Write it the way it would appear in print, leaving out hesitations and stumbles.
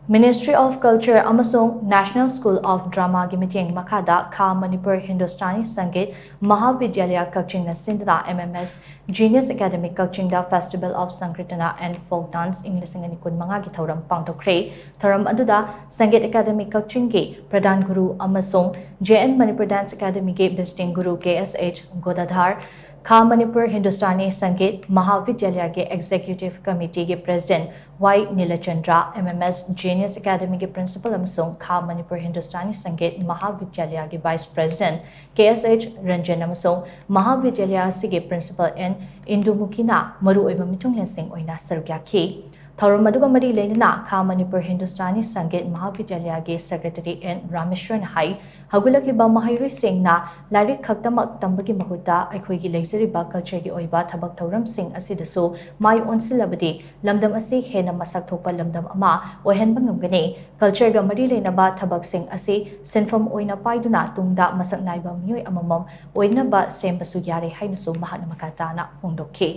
Ministry of Culture AMASUNG National School of Drama gi MITYENG MAKHADA Kha Manipur Hindustani Sangeet Mahavidyalaya Kakching na SHINDUNA MMS Genius Academy Kakching da Festival of Sankritana and Folk Dance English and Kun Manga gi Thouram Pangthokhre Thouram aduda Sangeet Academy Kakching gi Pradhan Guru AMASUNG JN Manipur Dance Academy gi Visiting Guru KSH Godadhar Kha Manipur Hindustani Sangeet Mahavidyalaya ke Executive Committee ke President Y Nilachandra MMS Genius Academy ke Principal amasung Kha Manipur Hindustani Sangeet Mahavidyalaya ke Vice President KSH Ranjan amasung Mahavidyalaya sige Principal N Indumukina Maru oiba mitung lensing oina sargyakhi Thouram aduga mari leinana Kha Manipur Hindustani Sangeet Mahavidyalaya ge Secretary N Rameshwaran hai hagulakliba mahairui singna lairik khaktamak tambagi mahuta aikhoi gi leijariba culture gi oiba thabak thauram sing asidasu mai onsilabadi lamdam asi hena masak thokpa lamdam ama ohenba ngamgani culture ga mari leinaba thabak sing asi sinfam oina paiduna tungda masak naiba mioi amamam oinaba sembasu yare hainasu mahatma makatana fongdokhi